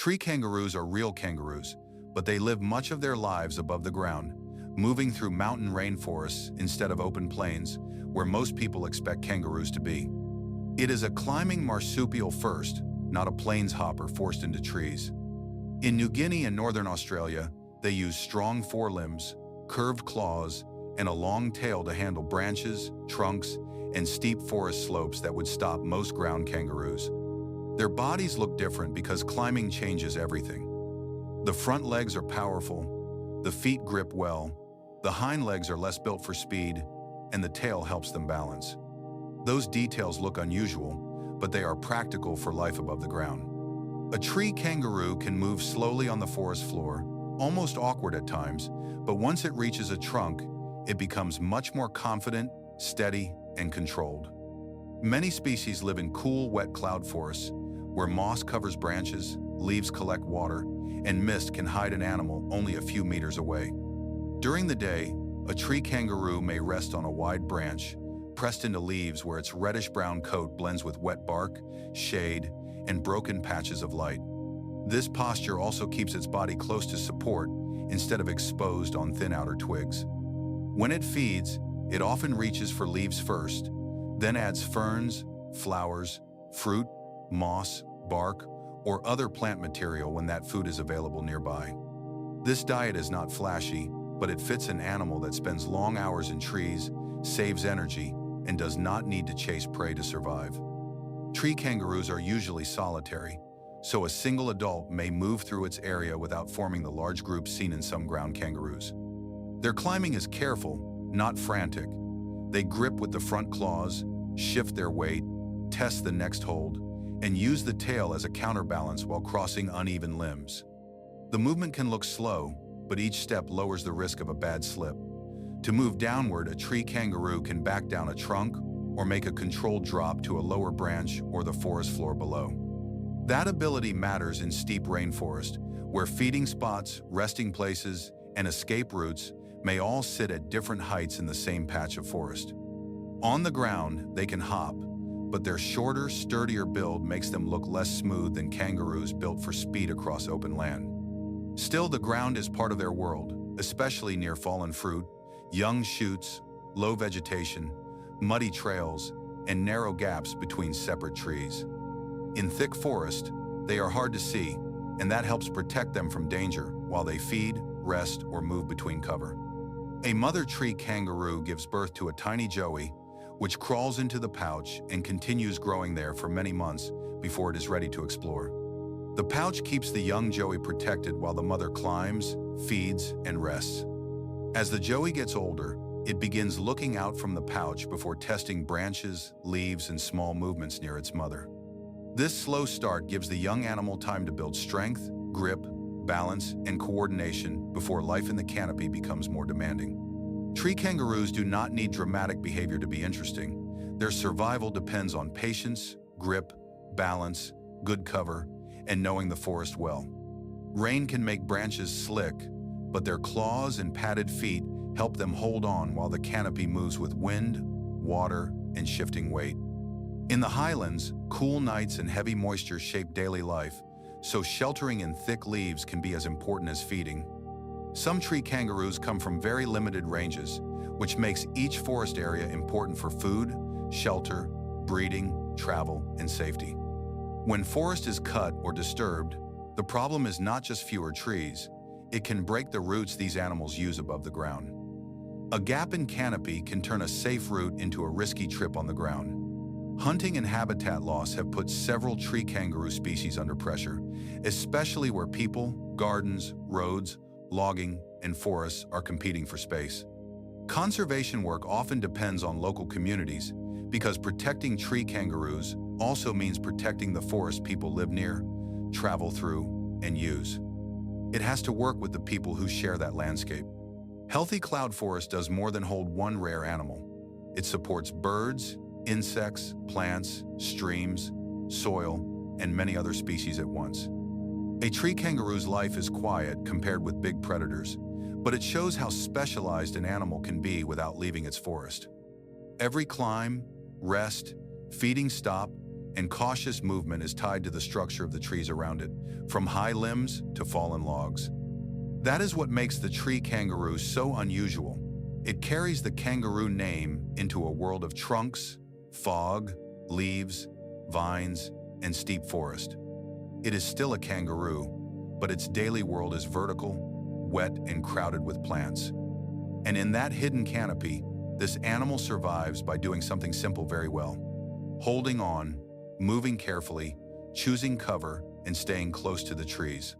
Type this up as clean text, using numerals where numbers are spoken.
Tree kangaroos are real kangaroos, but they live much of their lives above the ground, moving through mountain rainforests instead of open plains, where most people expect kangaroos to be. It is a climbing marsupial first, not a plains hopper forced into trees. In New Guinea and northern Australia, they use strong forelimbs, curved claws, and a long tail to handle branches, trunks, and steep forest slopes that would stop most ground kangaroos. Their bodies look different because climbing changes everything. The front legs are powerful, the feet grip well, the hind legs are less built for speed, and the tail helps them balance. Those details look unusual, but they are practical for life above the ground. A tree kangaroo can move slowly on the forest floor, almost awkward at times, but once it reaches a trunk, it becomes much more confident, steady, and controlled. Many species live in cool, wet cloud forests, where moss covers branches, leaves collect water, and mist can hide an animal only a few meters away. During the day, a tree kangaroo may rest on a wide branch, pressed into leaves where its reddish-brown coat blends with wet bark, shade, and broken patches of light. This posture also keeps its body close to support instead of exposed on thin outer twigs. When it feeds, it often reaches for leaves first, then adds ferns, flowers, fruit, moss, bark, or other plant material when that food is available nearby. This diet is not flashy, but it fits an animal that spends long hours in trees, saves energy, and does not need to chase prey to survive. Tree kangaroos are usually solitary, so a single adult may move through its area without forming the large groups seen in some ground kangaroos. Their climbing is careful, not frantic. They grip with the front claws, shift their weight, test the next hold, and use the tail as a counterbalance while crossing uneven limbs. The movement can look slow, but each step lowers the risk of a bad slip. To move downward, a tree kangaroo can back down a trunk or make a controlled drop to a lower branch or the forest floor below. That ability matters in steep rainforest, where feeding spots, resting places, and escape routes may all sit at different heights in the same patch of forest. On the ground, they can hop, but their shorter, sturdier build makes them look less smooth than kangaroos built for speed across open land. Still, the ground is part of their world, especially near fallen fruit, young shoots, low vegetation, muddy trails, and narrow gaps between separate trees. In thick forest, they are hard to see, and that helps protect them from danger while they feed, rest, or move between cover. A mother tree kangaroo gives birth to a tiny joey, which crawls into the pouch and continues growing there for many months before it is ready to explore. The pouch keeps the young joey protected while the mother climbs, feeds, and rests. As the joey gets older, it begins looking out from the pouch before testing branches, leaves, and small movements near its mother. This slow start gives the young animal time to build strength, grip, balance, and coordination before life in the canopy becomes more demanding. Tree kangaroos do not need dramatic behavior to be interesting. Their survival depends on patience, grip, balance, good cover, and knowing the forest well. Rain can make branches slick, but their claws and padded feet help them hold on while the canopy moves with wind, water, and shifting weight. In the highlands, cool nights and heavy moisture shape daily life, so sheltering in thick leaves can be as important as feeding. Some tree kangaroos come from very limited ranges, which makes each forest area important for food, shelter, breeding, travel, and safety. When forest is cut or disturbed, the problem is not just fewer trees. It can break the roots these animals use above the ground. A gap in canopy can turn a safe route into a risky trip on the ground. Hunting and habitat loss have put several tree kangaroo species under pressure, especially where people, gardens, roads, logging, and forests are competing for space. Conservation work often depends on local communities because protecting tree kangaroos also means protecting the forest people live near, travel through, and use. It has to work with the people who share that landscape. Healthy cloud forest does more than hold one rare animal. It supports birds, insects, plants, streams, soil, and many other species at once. A tree kangaroo's life is quiet compared with big predators, but it shows how specialized an animal can be without leaving its forest. Every climb, rest, feeding stop, and cautious movement is tied to the structure of the trees around it, from high limbs to fallen logs. That is what makes the tree kangaroo so unusual. It carries the kangaroo name into a world of trunks, fog, leaves, vines, and steep forest. It is still a kangaroo, but its daily world is vertical, wet, and crowded with plants. And in that hidden canopy, this animal survives by doing something simple very well: holding on, moving carefully, choosing cover, and staying close to the trees.